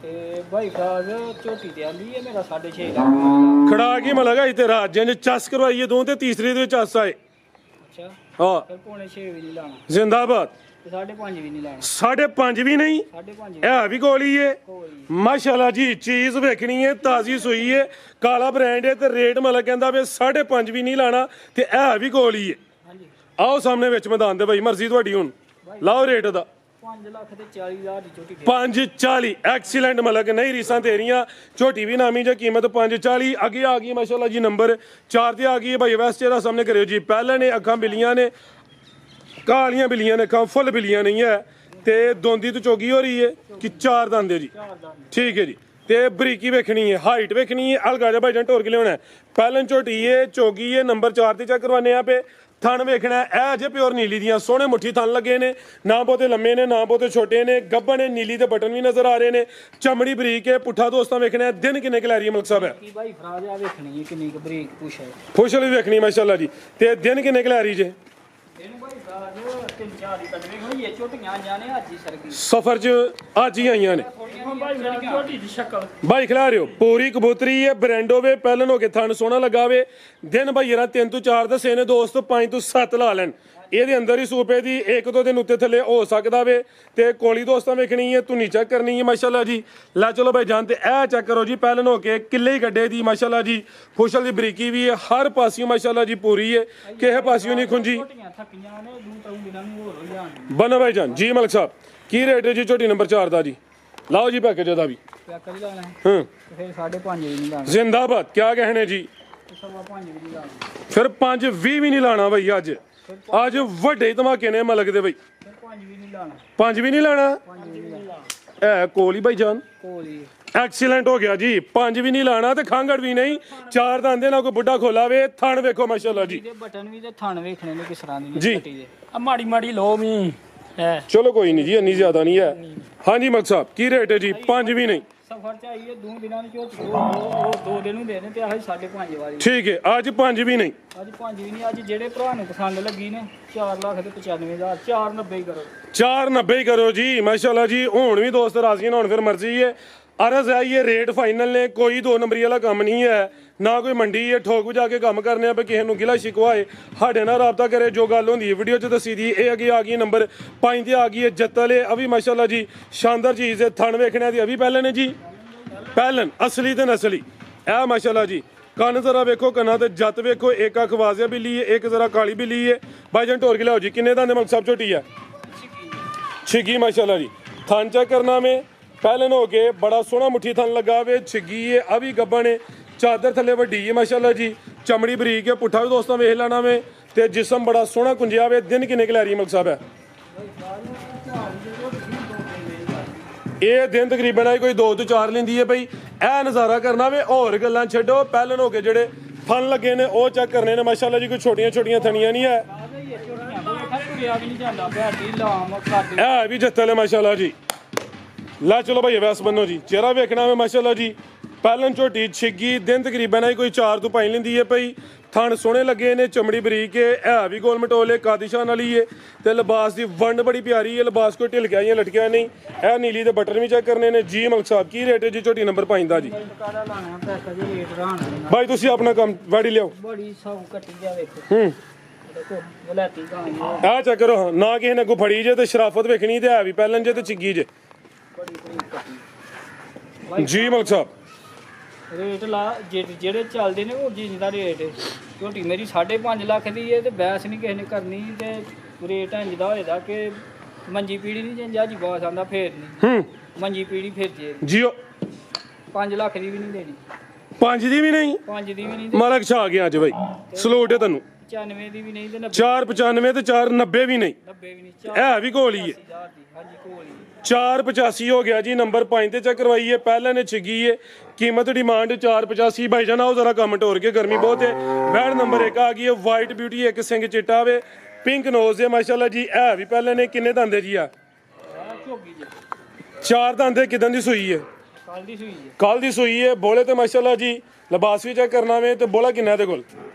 ਤੇ ਭਾਈ ਫਰਾਜ਼ ਝੋਟੀ ਤੇ ਆਂਦੀ ਹੈ ਮੇਰਾ 6.5 ਲੱਖ। ਖੜਾ ਕੀ ਮਲਗਾ ਤੇ ਰਾਜਿਆਂ ਚ ਚਸ ਕਰਵਾਈਏ 2 ਤੇ ਤੀਸਰੀ ਦੇ ਵਿੱਚ ਚਸ ਆਏ। ਅੱਛਾ ਹਾਂ ਫਿਰ ਪੌਣੇ 6 ਵੀ ਨਹੀਂ ਲਾਣਾ ਜ਼ਿੰਦਾਬਾਦ। ਤੇ 5.5 ਵੀ ਨਹੀਂ ਲਾਣਾ। 5.5 ਵੀ ਨਹੀਂ, 5.5 ਇਹ ਵੀ ਗੋਲੀ ਏ ਕੋਈ ਮਾਸ਼ਾਅੱਲਾ ਜੀ। ਚੀਜ਼ ਵੇਖਣੀ ਏ ਤਾਜ਼ੀ ਸੂਈ ਏ, ਕਾਲਾ ਬ੍ਰਾਂਡ ਏ ਤੇ ਰੇਟ ਮਲਕ ਕਹਿੰਦਾ ਵੀ 5.5 ਵੀ ਨਹੀਂ ਲਾਣਾ ਤੇ ਇਹ ਵੀ ਗੋਲੀ ਏ। ਹਾਂਜੀ ਆਓ ਸਾਹਮਣੇ ਵਿੱਚ ਮੈਦਾਨ ਦੇ ਭਾਈ, ਮਰਜ਼ੀ ਤੁਹਾਡੀ ਹੁਣ ਲਾਓ ਰੇਟ ਦਾ। 5 ਲੱਖ ਤੇ 40,000 ਦੀ ਝੋਟੀ ਦੇ 540 ਐਕਸੀਲੈਂਟ ਮਲਕ ਨਹੀਂ ਰੀਸਾਂ ਤੇਰੀਆਂ। ਝੋਟੀ ਵੀ ਨਾਮੀ ਜੇ ਕੀਮਤ 540 ਅੱਗੇ ਆ ਗਈ ਮਾਸ਼ਾਅੱਲਾ ਜੀ ਨੰਬਰ 4 ਤੇ ਆ ਗਈ ਹੈ ਭਾਈ ਵੈਸਟ ਦਾ ਸਾਹਮਣੇ ਕਰਿਓ ਜੀ। ਪਹਿਲਾਂ ਨੇ ਅੱਖਾਂ ਬਿੱਲੀਆਂ ਨੇ, ਕਾਲੀਆਂ ਬਿੱਲੀਆਂ ਨੇ, ਅੱਖਾਂ ਫੁੱਲ ਬਿੱਲੀਆਂ ਨਹੀਂ ਹੈ ਤੇ ਦੋਂਦੀ ਤੋਂ ਚੋਗੀ ਹੋ ਰਹੀ ਹੈ ਕਿ 4 ਦੰਦ ਹੈ ਜੀ। ਠੀਕ ਹੈ ਜੀ। ਤੇ ਬਰੀਕੀ ਵੇਖਣੀ ਹੈ, ਹਾਈਟ ਵੇਖਣੀ ਹੈ। ਹਲਕਾ ਜਿਹਾ ਭਾਈਜਾਨ ਢੋਰ ਕੇ ਲਿਆਉਣਾ। ਪਹਿਲਾਂ ਝੋਟੀ ਹੈ, ਚੋਗੀ ਹੈ, ਨੰਬਰ 4 ਤੇ ਚੈੱਕ ਕਰਵਾਨੇ ਆ ਪੇ। ਥਣ ਵੇਖਣਾ ਇਹ ਜੇ ਪਿਓਰ ਨੀਲੀ ਦੀਆਂ ਸੋਹਣੇ ਮੁੱਠੀ ਥਣ ਲੱਗੇ ਨੇ, ਨਾ ਬਹੁਤੇ ਲੰਮੇ ਨੇ ਨਾ ਬਹੁਤੇ ਛੋਟੇ ਨੇ, ਗੱਭਣ ਨੇ, ਨੀਲੀ ਦੇ ਬਟਨ ਵੀ ਨਜ਼ਰ ਆ ਰਹੇ ਨੇ, ਚਮੜੀ ਬਰੀਕ ਹੈ। ਪੁੱਠਾ ਦੋਸਤਾਂ ਵੇਖਣਾ ਦਿਨ ਕਿੰਨੇ ਕਲੈਰੀ ਮਲਕ ਸਾਹਿਬ ਹੈ ਕੀ ਭਾਈ ਫਰਾਜ਼ ਆ ਵੇਖਣੀ ਹੈ ਕਿੰਨੀ ਕੁ ਬਰੀਕ ਪੁੱਛ ਹੈ। ਫੁਸ਼ਲ ਵੀ ਵੇਖਣੀ ਮਾਸ਼ਾਅੱਲਾ ਜੀ। ਤੇ ਦਿਨ ਕਿੰਨੇ ਕਲੈਰੀ ਜੇ ਇਹਨੂੰ ਭਾਈ ਫਰਾਜ਼ 3-4 ਦੀ ਕੱਢ ਵੇਖੋ ਇਹ ਝੋਟੀਆਂ ਜਾਣੇ ਅੱਜ ਹੀ ਸਰਗੀ ਸਫਰ 'ਚ ਅੱਜ ਹੀ ਆਈਆਂ ਨੇ। ਭਾਈ ਭਰਾ ਝੋਟੀ ਦੀ ਸ਼ਕਲ ਬਾਈ ਖਿਲਾ ਰਿਓ ਪੂਰੀ ਕਬੂਤਰੀ ਹੈ, ਬ੍ਰਾਂਡ ਹੋਵੇ, ਪਹਿਲਨ ਹੋ ਕੇ ਥਣ ਸੋਹਣਾ ਲਗਾਵੇ। ਦਿਨ ਭਾਈ ਯਾਰ 3 ਤੋਂ 4 ਦੱਸੇ ਨੇ ਦੋਸਤ, 5 ਤੋਂ 7 ਲਾ ਲੈਣ। ਇਹਦੇ ਅੰਦਰ ਹੀ ਸੂਪੇ ਦੀ 1-2 ਦਿਨ ਉੱਤੇ ਥੱਲੇ ਹੋ ਸਕਦਾ ਵੇ। ਤੇ ਕੋਲੀ ਦੋਸਤਾਂ ਵੇਖਣੀ ਹੈ, ਧੁਨੀ ਚੈੱਕ ਕਰਨੀ ਹੈ ਮਾਸ਼ਾਅੱਲਾ ਜੀ। ਲੈ ਚਲੋ ਭਾਈ ਜਾਨ ਤੇ ਇਹ ਚੈੱਕ ਕਰੋ ਜੀ, ਪਹਿਲਨ ਹੋ ਕੇ ਕਿੱਲੇ ਹੀ ਗੱਡੇ ਦੀ ਮਾਸ਼ਾਅੱਲਾ ਜੀ। ਫੁਸ਼ਲ ਦੀ ਬਰੀਕੀ ਵੀ ਹੈ, ਹਰ ਪਾਸਿਓਂ ਮਾਸ਼ਾਅੱਲਾ ਜੀ ਪੂਰੀ ਹੈ, ਕਿਸੇ ਪਾਸਿਓਂ ਨਹੀਂ ਖੁੰਜੀ। ਝੋਟੀਆਂ ਥੱਕੀਆਂ ਨੇ 2-3 ਦਿਨਾਂ ਨੂੰ ਹੋਰ ਹੋ ਜਾਣ। ਬਨਾ ਭਾਈ ਜਾਨ ਜੀ ਮਲਕ ਸਾਹਿਬ ਕੀ ਰੇਟ ਹੈ ਜੀ ਝੋਟੀ ਨੰਬਰ 4 ਦਾ ਜੀ? ਲਾਓ ਜੀ ਪੈਕੇਜ ਦਾ ਵੀ। ਪਿਆ ਕਰੀ ਲਾਣਾ ਹੈ ਹਾਂ ਤੇ ਫਿਰ 5.5 ਵੀ ਨਹੀਂ ਲਾਣਾ। ਜ਼ਿੰਦਾਬਾਦ। ਕਿਆ ਕਹਿਣੇ ਜੀ? ਤੇ 5.5 ਵੀ ਨਹੀਂ ਲਾਣਾ। ਫਿਰ 5-20 ਵੀ ਨਹੀਂ ਲਾਣਾ ਬਈ। ਅੱਜ ਵੱਡੇ ਧਮਾਕੇ ਨੇ ਮਲਕ ਦੇ ਬਈ। ਫਿਰ 5 ਵੀ ਨਹੀਂ ਲਾਣਾ। 5 ਵੀ ਨਹੀਂ ਲਾਣਾ। 5 ਵੀ ਨਹੀਂ ਲਾਣਾ। ਐ ਕੋਲ ਹੀ ਭਾਈ ਜਾਨ ਕੋਲ ਹੀ ਐਕਸੀਲੈਂਟ ਹੋ ਗਿਆ ਜੀ। 5 ਵੀ ਨਹੀਂ ਲਾਣਾ ਤੇ ਖਾਂਗੜ ਵੀ ਨਹੀਂ। 4 ਦੰਦੇ ਨਾਲ ਕੋਈ ਬੁੱਢਾ ਖੋਲਾ ਵੇ। ਥਣ ਵੇਖੋ ਮਾਸ਼ਾਅੱਲਾ ਜੀ। ਇਹਦੇ ਬਟਨ ਵੀ ਤੇ ਥਣ ਵੇਖਣੇ ਨੇ ਕਿਸ ਤਰ੍ਹਾਂ ਦੀ ਜੀ। ਝੋਟੀ ਦੇ। ਆ ਮਾੜੀ ਮਾੜੀ ਲੋ ਵੀ ਹੈ। ਚਲੋ ਕੋਈ ਨਹੀਂ ਜੀ, ਇੰਨੀ ਜ਼ਿਆਦਾ ਨਹੀਂ ਹੈ। ਹਾਂਜੀ ਮਲਕ ਸਾਹਿਬ ਕੀ ਰੇਟ ਹੈ ਜੀ? 5 ਵੀ ਨਹੀਂ। ਸਫਰ ਚ ਆਈਏ 2 ਦਿਨਾਂ ਦੀ ਝੋਟੀ ਉਹ 2 ਦਿਨ ਨੂੰ ਦੇ ਦੇ ਤੇ ਆਹ 5.5 ਵਾਲੀ। ਠੀਕ ਹੈ ਅੱਜ 5 ਵੀ ਨਹੀਂ। ਅੱਜ 5 ਵੀ ਨਹੀਂ। ਅੱਜ ਜਿਹੜੇ ਭਰਾ ਨੂੰ ਪਸੰਦ ਲੱਗੀ ਨੇ 4 ਲੱਖ ਤੇ 95,000 490 ਹੀ ਕਰੋ। 490 ਕਰੋ ਜੀ ਮਾਸ਼ਾਅੱਲਾ ਜੀ। ਹੁਣ ਵੀ ਦੋਸਤ ਰਾਜ਼ੀ ਨੇ, ਹੁਣ ਫਿਰ ਮਰਜ਼ੀ ਹੈ। ਅਰਜ਼ ਹੈ ਇਹ ਰੇਟ ਫਾਈਨਲ ਨੇ, ਕੋਈ 2 ਨੰਬਰੀ ਵਾਲਾ ਕੰਮ ਨਹੀਂ ਹੈ, ਨਾ ਕੋਈ ਮੰਡੀ ਹੈ ਠੋਕ ਵਜਾ ਕੇ ਕੰਮ ਕਰਨੇ ਆ ਪਏ। ਕਿਸੇ ਨੂੰ ਗਿਲਾ ਸ਼ਿਕਵਾ ਹੈ ਸਾਡੇ ਨਾਲ ਰਾਬਤਾ ਕਰੇ। ਜੋ ਗੱਲ ਹੁੰਦੀ ਹੈ ਵੀਡੀਓ 'ਚ ਦੱਸੀ ਦੀ। ਇਹ ਅੱਗੇ ਆ ਗਈ ਨੰਬਰ 5 ਤੇ ਆ ਗਈ ਹੈ ਜੱਤਲ ਹੈ। ਅਭੀ ਮਾਸ਼ਾਅੱਲਾ ਜੀ ਸ਼ਾਨਦਾਰ ਚੀਜ਼ ਹੈ। ਥਣ ਵੇਖਣੇ ਦੀ ਅਭੀ ਪਹਿਲੇ ਨੇ ਜੀ, ਪਹਿਲਨ ਅਸਲੀ ਤੇ ਨਸਲੀ। ਇਹ ਮਾਸ਼ਾਅੱਲਾ ਜੀ ਕੰਨ ਜ਼ਰਾ ਵੇਖੋ, ਕੰਨਾਂ ਤੇ ਜੱਤ ਵੇਖੋ। ਇੱਕ ਅੱਖ ਵਾਜ਼ਿਆ ਬਿੱਲੀ ਹੈ, ਇੱਕ ਜ਼ਰਾ ਕਾਲੀ ਬਿੱਲੀ ਹੈ। ਭਾਈਜਾਨ ਢੋਰ ਕੇ ਲਿਆਓ ਜੀ। ਕਿੰਨੇ ਦਾ ਮਲਕ ਸਾਹਿਬ ਝੋਟੀ ਹੈ? ਛਿੱਗੀ ਮਾਸ਼ਾਅੱਲਾ ਜੀ। ਥਣ ਚੈੱਕ ਕਰਨਾ ਮੈਂ ਪਹਿਲਨ ਹੋ ਕੇ ਬੜਾ ਸੋਹਣਾ ਮੁੱਠੀ ਥਣ ਲੱਗਾ ਵੇ। ਛਿੱਗੀ ਹੈ ਅਭੀ ਗੱਬਣ ਹੈ, ਚਾਦਰ ਥੱਲੇ ਵੱਡੀ ਹੈ ਮਾਸ਼ਾਅੱਲਾ ਜੀ। ਚਮੜੀ ਬਰੀਕ ਹੈ, ਪੁੱਠਾ ਵੀ ਦੋਸਤਾਂ ਵੇਖ ਲੈਣਾ ਵੇ ਤੇ ਜਿਸਮ ਬੜਾ ਸੋਹਣਾ ਕੁੰਜਿਆ ਵੇ। ਦਿਨ ਕਿੰਨੇ ਕਲੈਰੀ ਮਲਕ ਸਾਹਿਬ ਹੈ? ਇਹ ਦਿਨ ਤਕਰੀਬਨ ਆਈ ਕੋਈ 2 ਤੋਂ 4 ਲੈਂਦੀ ਹੈ ਬਈ। ਇਹ ਨਜ਼ਾਰਾ ਕਰਨਾ ਵੇ, ਹੋਰ ਗੱਲਾਂ ਛੱਡੋ। ਪਹਿਲਨ ਹੋ ਕੇ ਜਿਹੜੇ ਥਣ ਲੱਗੇ ਨੇ ਉਹ ਚੈੱਕ ਕਰਨੇ ਨੇ ਮਾਸ਼ਾਅੱਲਾ ਜੀ। ਕੋਈ ਛੋਟੀਆਂ ਛੋਟੀਆਂ ਥਣੀਆਂ ਨਹੀਂ ਹੈ। ਇਹ ਵੀ ਜੱਤਲ ਹੈ ਮਾਸ਼ਾਅੱਲਾ ਜੀ। ਲੈ ਚਲੋ ਭਾਈ ਵੈਸ ਬੰਨੋ ਜੀ। ਚਿਹਰਾ ਵੇਖਣਾ ਵੇ ਮਾਸ਼ਾਅੱਲਾ ਜੀ। ਪਹਿਲਨ ਝੋਟੀ ਛਿੱਗੀ ਦਿਨ ਤਕਰੀਬਨ ਆਈ ਕੋਈ 4 ਤੋਂ 5 ਲੈਂਦੀ ਹੈ ਪਈ। ਥਣ ਸੋਹਣੇ ਲੱਗੇ ਨੇ, ਚਮੜੀ ਬਰੀਕ ਹੈ, ਇਹ ਵੀ ਗੋਲ ਮਟੋਲੇ ਕਾਦੀਸ਼ਾਨ ਵਾਲੀ ਹੈ ਤੇ ਲਿਬਾਸ ਦੀ ਵੰਡ ਬੜੀ ਪਿਆਰੀ ਹੈ। ਲਿਬਾਸ ਕੋਈ ਢਿਲਕਿਆ ਜਾਂ ਲਟਕਿਆ ਨਹੀਂ। ਇਹ ਨੀਲੀ ਦੇ ਬਟਨ ਵੀ ਚੈੱਕ ਕਰਨੇ ਨੇ ਜੀ। ਮਲਕ ਸਾਹਿਬ ਕੀ ਰੇਟ ਹੈ ਜੀ ਝੋਟੀ ਨੰਬਰ 5 ਦਾ ਜੀ? ਭਾਈ ਤੁਸੀਂ ਆਪਣਾ ਕੰਮ ਵਾੜੀ ਲਿਆਓ। ਬੜੀ ਸੌ ਕੱਟੀ ਜਾ ਵੇਖੋ। ਦੇਖੋ ਵਲਾਤੀ ਗਾਂ ਆ ਚੈੱਕ ਕਰੋ। ਨਾ ਕਿਸੇ ਨੇ ਕੋ ਫੜੀ ਜੇ ਤੇ ਸ਼ਰਾਫਤ ਵੇਖਣੀ ਤੇ ਹੈ ਵੀ ਪਹਿਲਨ ਜੇ ਤੇ ਛਿੱਗੀ ਜੇ ਬੜੀ ਬਰੀਕ ਕੱਟੀ ਜੀ। ਮਲਕ ਸਾਹਿਬ ਰੇਟ ਲਾ ਜਿਹੜੇ ਚੱਲਦੇ ਨੇ ਉਹ ਚੀਜ਼ ਦਾ ਰੇਟ। ਝੋਟੀ ਮੇਰੀ 5.5 ਲੱਖ ਦੀ ਹੈ ਤੇ ਬੈਸ ਨਹੀਂ ਕਿਸੇ ਨੇ ਕਰਨੀ ਤੇ ਰੇਟ ਇੰਜ ਦਾ ਹੋਏਦਾ ਕਿ ਮੰਜੀ ਪੀੜੀ ਨਹੀਂ ਜੇ ਜਾਜੀ ਬਾਸ ਆਂਦਾ ਫੇਰ ਨਹੀਂ ਹੂੰ ਮੰਜੀ ਪੀੜੀ ਫਿਰ ਜੇ ਜੀਓ 5 ਲੱਖ ਦੀ ਵੀ ਨਹੀਂ ਦੇਣੀ 5 ਦੀ ਵੀ ਨਹੀਂ 5 ਦੀ ਵੀ ਨਹੀਂ ਮਾਲਕ ਛਾ ਗਿਆ ਅੱਜ ਬਾਈ ਸਲੂਟ ਹੈ ਤੈਨੂੰ 95 ਦੀ ਵੀ ਨਹੀਂ ਤੇ 495 ਤੇ 490 ਵੀ ਨਹੀਂ 90 ਵੀ ਨਹੀਂ ਇਹ ਵੀ ਕੋਲ ਹੀ ਹੈ 4 ਦੀ ਹਾਂਜੀ ਕੋਲ ਹੀ 485 ਹੋ ਗਿਆ ਜੀ ਨੰਬਰ 5 ਤੇ ਚੈੱਕ ਕਰਵਾਈਏ ਪਹਿਲਾਂ ਨੇ ਛਿੱਗੀ ਏ ਕੀਮਤ ਡਿਮਾਂਡ 485 ਭਾਈ ਜਾਨ ਆਓ ਜ਼ਰਾ ਕੰਮ ਟੋਰ ਕੇ ਗਰਮੀ ਬਹੁਤ ਹੈ ਬੈਡ ਨੰਬਰ 1 ਆ ਗਈ ਹੈ ਵਾਈਟ ਬਿਊਟੀ ਇੱਕ ਸਿੰਘ ਚਿੱਟਾ ਵੇ ਪਿੰਕ ਨੋਜ਼ ਹੈ ਮਾਸ਼ਾਅੱਲਾ ਜੀ ਇਹ ਵੀ ਪਹਿਲਾਂ ਨੇ ਕਿੰਨੇ ਦੰਦੇ ਜੀ ਆ ਝੋਗੀ ਜੇ 4 ਦੰਦੇ ਕਿਦਾਂ ਦੀ ਸੂਈ ਹੈ ਕੱਲ ਦੀ ਸੂਈ ਜੇ ਕੱਲ ਦੀ ਸੂਈ ਹੈ ਬੋਲੇ ਤੇ ਮਾਸ਼ਾਅੱਲਾ ਜੀ ਲਿਬਾਸ ਵੀ ਚੈੱਕ ਕਰਨਾ ਵੇ ਤੇ ਬੋਲਾ ਕਿੰਨਾ ਇਹਦੇ ਕੋਲ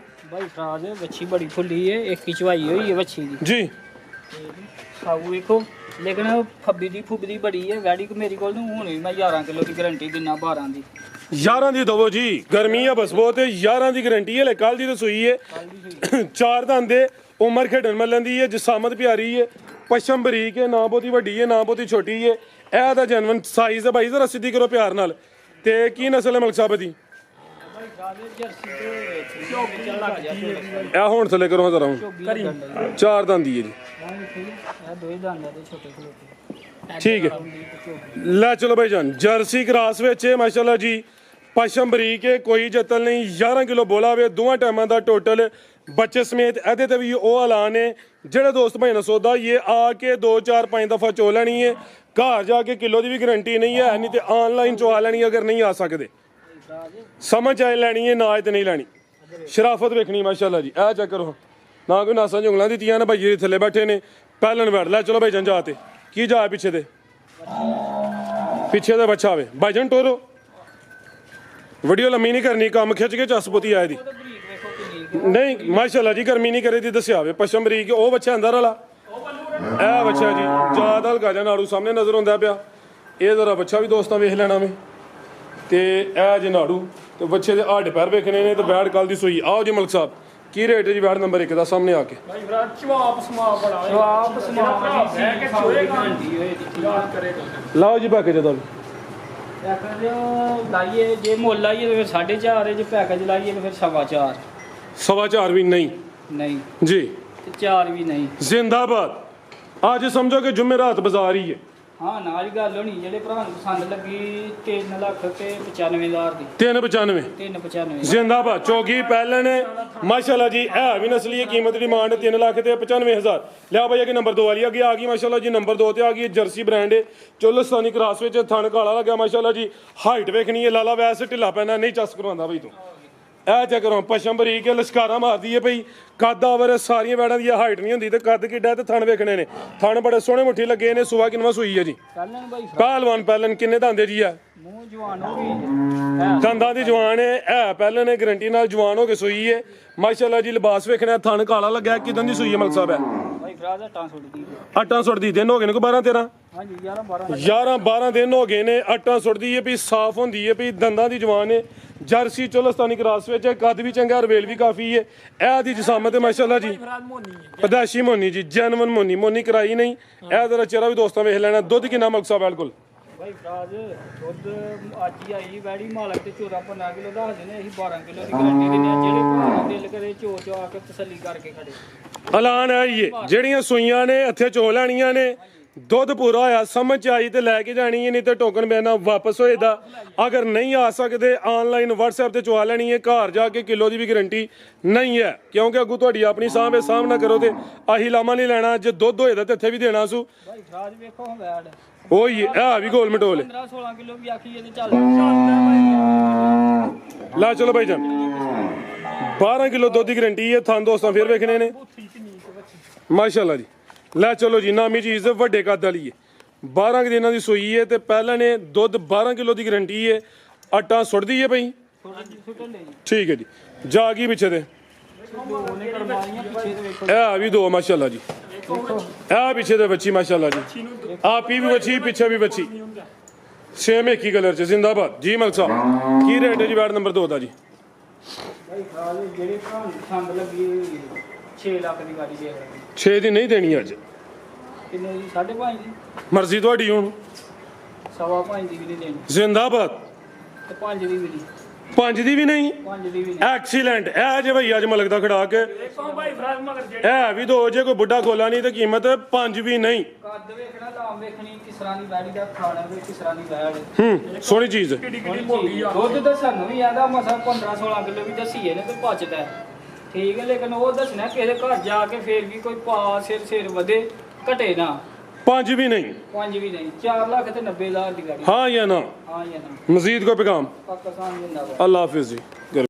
ਭਾਈ ਫਰਾਜ਼ ਬੱਚੀ ਬੜੀ ਫੁੱਲੀ ਏ ਇੱਕ ਹੀ ਚਵਾਈ ਹੋਈ ਏ ਬੱਚੀ ਦੀ ਜੀ ਸਾਊ ਵੇਖੋ ਲੇਕਿਨ ਫੁੱਬਦੀ ਬੜੀ ਏ ਵੈਡੀ ਕੋ ਮੇਰੇ ਕੋਲ ਨੂੰ ਹੁਣ ਵੀ ਮੈਂ 11 ਕਿਲੋ ਦੀ ਗਾਰੰਟੀ ਦਿੰਨਾ 12 ਦੀ 11 ਦੀ ਦਵੋ ਜੀ ਗਰਮੀ ਆ ਬਸ ਬਹੁਤ ਹੈ 11 ਦੀ ਗਾਰੰਟੀ ਹੈ ਲੈ ਕੱਲ ਦੀ ਤਾਂ ਸੂਈ ਹੈ ਕੱਲ ਦੀ ਸੂਈ 4 ਦੰਦੇ ਉਮਰ ਖੇਡਣ ਮੱਲਣ ਦੀ ਹੈ ਜਸਾਮਤ ਪਿਆਰੀ ਹੈ ਪਸ਼ਮ ਬਰੀਕ ਹੈ ਨਾ ਬਹੁਤੀ ਵੱਡੀ ਹੈ ਨਾ ਬਹੁਤੀ ਛੋਟੀ ਹੈ ਇਹ ਦਾ ਜਨਵਨ ਸਾਈਜ਼ ਹੈ ਭਾਈ ਜ਼ਰਾ ਸਿੱਧੀ ਕਰੋ ਪਿਆਰ ਨਾਲ ਤੇ ਕੀ ਨਸਲ ਹੈ ਮਲਕ ਸਾਹਿਬ ਦੀ ਭਾਈ ਫਰਾਜ਼ ਜਰਸੀ ਤੇ ਝੋਗੀ ਚੱਲ ਲੱਗ ਜਾ ਇਹ ਹੁਣ ਥੱਲੇ ਕਰੋ ਜ਼ਰਾ ਹੁਣ ਕਰੀ 4 ਦੰਦੀ ਹੈ ਜੀ ਇਹ ਦੋਈ ਦੰਦਾਂ ਦੇ ਛੋਟੇ ਛੋਟੇ ਠੀਕ ਹੈ ਲੈ ਚਲੋ ਭਾਈ ਜਾਨ ਜਰਸੀ ਕਰਾਸ ਵਿੱਚ ਹੈ ਮਾਸ਼ਾਅੱਲਾ ਜੀ ਪਸ਼ਮ ਬਰੀਕ ਹੈ ਕੋਈ ਜਤਲ ਨਹੀਂ 11 ਕਿਲੋ ਬੋਲਾ ਵੇ ਦੋਵਾਂ ਟਾਈਮਾਂ ਦਾ ਟੋਟਲ ਬੱਚੇ ਸਮੇਤ ਇਹਦੇ ਤੇ ਵੀ ਉਹ ਐਲਾਨ ਹੈ ਜਿਹੜੇ ਦੋਸਤ ਭਾਈ ਨੇ ਸੌਦਾ ਇਹ ਆ ਕੇ 2 4 5 ਦਫਾ ਚੋ ਲੈਣੀ ਹੈ ਘਰ ਜਾ ਕੇ ਕਿਲੋ ਦੀ ਵੀ ਗਾਰੰਟੀ ਨਹੀਂ ਹੈ ਨਹੀਂ ਤੇ ਆਨਲਾਈਨ ਚਵਾ ਲੈਣੀ ਅਗਰ ਨਹੀਂ ਆ ਸਕਦੇ ਸਮਝ ਆਏ ਲੈਣੀ ਹੈ ਨਾ ਤੇ ਨਹੀਂ ਲੈਣੀ ਸ਼ਰਾਫਤ ਵੇਖਣੀ ਮਾਸ਼ਾਅੱਲਾ ਜੀ ਇਹ ਚੈੱਕ ਕਰੋ ਨਾ ਕੋਈ ਨਾਸਾਂ ਜੁੰਗਲਾਂ ਦਿੱਤੀਆਂ ਨੇ ਭਾਈ ਜੀ ਥੱਲੇ ਬੈਠੇ ਨੇ ਪਹਿਲਣ ਬੈਠ ਲੈ ਚਲੋ ਭਾਈ ਜਾਨ ਜਾ ਤੇ ਕੀ ਜਾ ਪਿੱਛੇ ਦੇ ਬੱਚਾ ਆਵੇ ਭਾਈ ਜਾਨ ਟੋਰੋ ਵੀਡੀਓ ਲੰਮੀ ਨਹੀਂ ਕਰਨੀ ਕੰਮ ਖਿੱਚ ਕੇ ਚਸਪੋਤੀ ਆਏ ਦੀ ਬਰੀਕ ਵੇਖੋ ਕਿੰਨੀ ਨਹੀਂ ਮਾਸ਼ਾਅੱਲਾ ਜੀ ਗਰਮੀ ਨਹੀਂ ਕਰੇ ਦੀ ਦੱਸਿਆ ਹੋਵੇ ਪਸ਼ਮ ਬਰੀਕ ਉਹ ਬੱਚਾ ਅੰਦਰ ਵਾਲਾ ਇਹ ਬੱਚਾ ਜੀ ਜ਼ਿਆਦਾ ਹਲਕਾ ਜਿਹਾ ਨਾੜੂ ਸਾਹਮਣੇ ਨਜ਼ਰ ਆਉਂਦਾ ਪਿਆ ਇਹ ਜ਼ਰਾ ਬੱਚਾ ਵੀ ਦੋਸਤਾਂ ਵੇਖ ਲੈਣਾ ਵੇ ਤੇ ਇਹ ਜੇ ਨਾੜੂ ਤੇ ਬੱਚੇ ਦੇ ਆੜ ਪੈਰ ਵੇਖਣੇ ਨੇ ਤੇ ਬੈੜ ਕੱਲ ਦੀ ਸੂਈ ਆਓ ਜੀ ਮਲਕ ਸਾਹਿਬ ਕੀ ਰੇਟ ਹੈ ਜੀ ਬੈੜ ਨੰਬਰ 1 ਦਾ ਸਾਹਮਣੇ ਆ ਕੇ ਭਾਈ ਫਰਾਜ਼ ਚਵਾਪ ਸਮਾ ਬੜਾ ਹੋਏ ਜਵਾਬ ਸਮਾਂ ਬਹਿ ਕੇ ਚੋਏਗਾ ਗਾਰੰਟੀ ਹੋਏ ਦੀ ਯਾਦ ਕਰੇਗਾ ਲਾਓ ਜੀ ਪੈਕੇਜ ਦਾ ਪੈਕੇਜ ਲਾਈਏ ਜੇ ਮੁੱਲ ਲਾਈਏ ਤਾਂ ਫਿਰ 4.5 ਹੈ ਜੇ ਪੈਕੇਜ ਲਾਈਏ ਤਾਂ ਫਿਰ 4.5 4.25 ਵੀ ਨਹੀਂ ਨਹੀਂ ਜੀ ਤੇ 4 ਵੀ ਨਹੀਂ ਜ਼ਿੰਦਾਬਾਦ ਅੱਜ ਸਮਝੋ ਕਿ ਜੁਮੇਰਾਤ ਬਾਜ਼ਾਰ ਹੀ ਹੈ ਹਾਂ ਨਾਲ ਹੀ ਗੱਲ ਹੋਣੀ ਜਿਹੜੇ ਭਰਾ ਨੂੰ ਪਸੰਦ ਲੱਗੀ 3 ਲੱਖ ਤੇ 95,000 ਦੀ 395 395 ਜ਼ਿੰਦਾਬਾਦ ਚੌਗੀ ਪਹਿਲਣ ਮਾਸ਼ਾਅੱਲਾ ਜੀ ਇਹ ਵੀ ਨਸਲੀ ਕੀਮਤ ਡਿਮਾਂਡ 3 ਲੱਖ ਤੇ 95,000 ਲਿਆ ਭਾਈ ਕਿ ਨੰਬਰ 2 ਵਾਲੀ ਅੱਗੇ ਆ ਗਈ ਮਾਸ਼ਾਅੱਲਾ ਜੀ ਨੰਬਰ 2 ਤੇ ਆ ਗਈ ਜਰਸੀ ਬ੍ਰਾਂਡ ਚੁਲਸਤਾਨੀ ਕਰਾਸ ਵਿੱਚ ਥਣ ਕਾਲਾ ਲੱਗਿਆ ਮਾਸ਼ਾਅੱਲਾ ਜੀ ਹਾਈਟ ਵੇਖਣੀ ਹੈ ਲਾਲਾ ਵੈਸ ਢਿੱਲਾ ਪੈਣਾ ਨਹੀਂ ਚਸ ਕਰਵਾਉਂਦਾ ਬਈ ਤੂੰ ਇਹ ਚੈੱਕ ਕਰੋ ਪਸ਼ਮ ਬਰੀਕ ਹੈ ਲਸ਼ਕਾਰਾ ਮਾਰਦੀ ਹੈ ਭਈ ਕੱਦ ਆਵਰ ਸਾਰੀਆਂ ਵੈੜਾਂ ਦੀ ਹਾਈਟ ਨਹੀਂ ਹੁੰਦੀ ਤੇ ਕੱਦ ਕਿੱਡਾ ਤੇ ਥਣ ਵੇਖਣੇ ਨੇ ਥਣ ਬੜੇ ਸੋਹਣੇ ਮੁੱਠੀ ਲੱਗੇ ਨੇ ਸੁਆ ਕਿੰਨਵਾ ਸੂਈ ਹੈ ਜੀ ਪਹਿਲਾਂ ਬਾਈ ਪਹਿਲਵਾਨ ਪਹਿਲਨ ਕਿੰਨੇ ਦੰਦੇ ਜੀ ਆ ਮੂੰਹ ਜਵਾਨ ਹੋ ਗਈ ਦੰਦਾਂ ਦੀ ਜਵਾਨ ਹੈ ਇਹ ਪਹਿਲਾਂ ਨੇ ਗਰੰਟੀ ਨਾਲ ਜਵਾਨ ਹੋ ਕੇ ਸੂਈ ਹੈ ਮਾਸ਼ਾਅੱਲਾ ਜੀ ਲਿਬਾਸ ਵੇਖਣਾ ਥਣ ਕਾਲਾ ਲੱਗਾ ਕਿਦਾਂ ਦੀ ਸੂਈ ਹੈ ਮਲਕ ਸਾਹਿਬ ਹੈ ਬਾਈ ਫਰਾਜ਼ ਟਾਂ ਸੁੱਟਦੀ ਆਟਾਂ ਸੁੱਟਦੀ ਦਿਨ ਹੋ ਗਏ ਨੇ ਕੋ 12 13 ਹਾਂਜੀ 11 12 11 12 ਦਿਨ ਹੋ ਗਏ ਨੇ ਆਟਾਂ ਸੁੱਟਦੀ ਹੈ ਵੀ ਸਾਫ਼ ਹੁੰਦੀ ਹੈ ਵੀ ਦੰਦਾਂ ਦੀ ਜਵਾਨ ਹੈ ਜਰਸੀ ਚੁਲਸਤਾਨੀ ਕਰਾਸ ਵਿੱਚ ਕੱਦ ਵੀ ਚੰਗਾ ਰਵੇਲ ਵੀ ਕਾਫੀ ਹੈ ਇਹ ਦੀ ਜਸਾਮਤ ਹੈ ਮਾਸ਼ਾਅੱਲਾ ਜੀ ਫਰਾਜ਼ ਮੋਨੀ ਹੈ ਪਦਾਸ਼ੀ ਮੋਨੀ ਜੀ ਜਨਮਨ ਮੋਨੀ ਕਰਾਈ ਨਹੀਂ ਇਹ ਜ਼ਰਾ ਚਿਹਰਾ ਵੀ ਦੋਸਤਾਂ ਵੇਖ ਲੈਣਾ ਦੁੱਧ ਕਿੰਨਾ ਮਲਕ ਸਾਹਿਬ ਬਿਲਕੁਲ ਬਾਈ ਫਰਾਜ਼ ਦੁੱਧ ਅੱਜ ਹੀ ਆਈ ਵੈੜੀ ਮਾਲਕ ਤੇ 14-15 ਕਿਲੋ ਦੱਸਦੇ ਨੇ ਅਸੀਂ 12 ਕਿਲੋ ਦੀ ਗਾਰੰਟੀ ਦਿੰਦੇ ਆ ਜਿਹੜੇ ਭਰਾ ਦਿਲ ਕਰੇ ਚੋ ਆ ਕੇ ਤਸੱਲੀ ਕਰਕੇ ਖੜੇ ਐਲਾਨ ਹੈ ਇਹ ਜਿਹੜੀਆਂ ਸੂਈਆਂ ਨੇ ਇੱਥੇ ਚੋ ਲੈਣੀਆਂ ਨੇ ਦੁੱਧ ਪੂਰਾ ਹੋਇਆ ਸਮਝ ਚ ਆਈ ਤੇ ਲੈ ਕੇ ਜਾਣੀ ਹੈ ਨਹੀਂ ਤੇ ਟੋਕਨ ਬਿਨਾ ਵਾਪਸ ਹੋਏਦਾ ਅਗਰ ਨਹੀਂ ਆ ਸਕਦੇ ਆਨਲਾਈਨ WhatsApp ਤੇ ਚਵਾ ਲੈਣੀ ਹੈ ਘਰ ਜਾ ਕੇ ਕਿਲੋ ਦੀ ਵੀ ਗਾਰੰਟੀ ਨਹੀਂ ਹੈ ਕਿਉਂਕਿ ਅੱਗੂ ਤੁਹਾਡੀ ਆਪਣੀ ਸਾਂਭ ਨਾ ਕਰੋ ਤੇ ਆਹੀ ਲਾਮਾ ਨਹੀਂ ਲੈਣਾ ਜੇ ਦੁੱਧ ਹੋਏਦਾ ਤੇ ਇੱਥੇ ਵੀ ਦੇਣਾ ਸੂ ਬਾਈ ਫਰਾਜ਼ ਵੇਖੋ ਵੈੜ ਉਹੀ ਆ ਵੀ ਗੋਲ ਮਟੋਲ 15-16 ਕਿਲੋ ਵੀ ਆਖੀ ਇਹਦੇ ਚੱਲ ਲਾ ਚਲੋ ਭਾਈ ਜਾਨ 12 ਕਿਲੋ ਦੁੱਧ ਦੀ ਗਾਰੰਟੀ ਹੈ ਥਾਂ ਦੋਸਤਾਂ ਫੇਰ ਵੇਖਣੇ ਨੇ ਮਾਸ਼ਾਅੱਲਾ ਜੀ ਲੈ ਚਲੋ ਜੀ ਨਾਮੀ ਚੀਜ਼ ਵੱਡੇ ਕੱਦ ਵਾਲੀ ਹੈ 12 ਦਿਨਾਂ ਦੀ ਸੂਈ ਹੈ ਤੇ ਪਹਿਲਾਂ ਨੇ ਦੁੱਧ 12 ਕਿਲੋ ਦੀ ਗਾਰੰਟੀ ਹੈ ਆਟਾ ਸੁੱਟਦੀ ਹੈ ਭਾਈ ਸੁੱਟਣ ਦੇ ਜੀ ਠੀਕ ਹੈ ਜੀ ਜਾ ਗਈ ਪਿੱਛੇ ਤੇ ਦੋ ਨੇ ਕਰਮਾਈਆਂ ਪਿੱਛੇ ਤੇ ਵੇਖੋ ਇਹ ਵੀ ਦੋ ਮਾਸ਼ਾਅੱਲਾ ਜੀ ਇਹ ਪਿੱਛੇ ਤੇ ਬੱਚੀ ਮਾਸ਼ਾਅੱਲਾ ਜੀ ਆਪੀ ਵੀ ਬੱਚੀ ਪਿੱਛੇ ਵੀ ਬੱਚੀ ਸੇਮ ਇੱਕ ਹੀ ਕਲਰ ਚ ਜ਼ਿੰਦਾਬਾਦ ਜੀ ਮਲਕ ਸਾਹਿਬ ਕੀ ਰੇਟ ਹੈ ਜੀ ਬੈਡ ਨੰਬਰ 2 ਦਾ ਜੀ ਬਾਈ ਫਰਾਜ਼ ਜਿਹੜੇ ਭਰਾ ਨੂੰ ਪਸੰਦ ਲੱਗੀ 6 ਲੱਖ ਦੀ ਗਾੜੀ ਦੇ 6 ਦੀ ਨਹੀਂ ਦੇਣੀ ਅੱਜ ਕਿੰਨੇ ਦੀ 5.5 ਦੀ ਮਰਜ਼ੀ ਤੁਹਾਡੀ ਹੁਣ 5.5 ਦੀ ਵੀ ਨਹੀਂ ਦੇਣੀ ਜ਼ਿੰਦਾਬਾਦ ਤੇ 5 ਦੀ ਵੀ ਨਹੀਂ 5 ਦੀ ਵੀ ਨਹੀਂ? 5 ਦੀ ਵੀ ਨਹੀਂ। ਐਕਸੀਲੈਂਟ। ਇਹ ਜੇ ਭਈ ਅੱਜ ਮਲਕ ਦਾ ਖੜਾ ਕੇ ਦੇਖੋ ਭਾਈ ਫਰਾਜ ਮਗਰ ਜਿਹੜੇ ਇਹ ਵੀ ਦੋ ਜੇ ਕੋਈ ਬੁੱਢਾ ਖੋਲਾ ਨਹੀਂ ਤੇ ਕੀਮਤ 5 ਵੀ ਨਹੀਂ। ਕੱਦ ਵੇਖਣਾ, ਲਾਮ ਵੇਖਣੀ, ਕਿਸ ਤਰ੍ਹਾਂ ਦੀ ਬੈੜੀ ਦਾ ਖਾਣਾ ਵੇ, ਕਿਸ ਤਰ੍ਹਾਂ ਦੀ ਬੈੜ। ਸੋਹਣੀ ਚੀਜ਼। ਕਿੱਡੀ ਕਿੱਡੀ ਭੋਗੀ ਆ। ਦੁੱਧ ਤਾਂ ਸਾਨੂੰ ਵੀ ਆਂਦਾ ਮਸਾ 15-16 ਕਿਲੋ ਵੀ ਦੱਸੀਏ ਨੇ ਤੇ ਪਚਦਾ ਹੈ। ਠੀਕ ਹੈ, ਲੇਕਿਨ ਉਹ ਦੱਸਣਾ ਕਿਸੇ ਘਰ ਜਾ ਕੇ ਫੇਰ ਵੀ ਕੋਈ ਪਾ ਸਿਰ ਵਧੇ ਘਟੇ ਨਾ। 5 ਵੀ ਨਹੀਂ? 5 ਵੀ ਨਹੀਂ। 4 ਲੱਖ ਤੇ 90,000 ਦੀ ਗਾੜੀ। हाँ या ना? ਹਾਂ ਜਾਂ ਨਾ। मजीद को पैगाम? ਪਾਕਿਸਤਾਨ ਜਿੰਦਾਬਾਦ। अल्लाह हाफिज जी।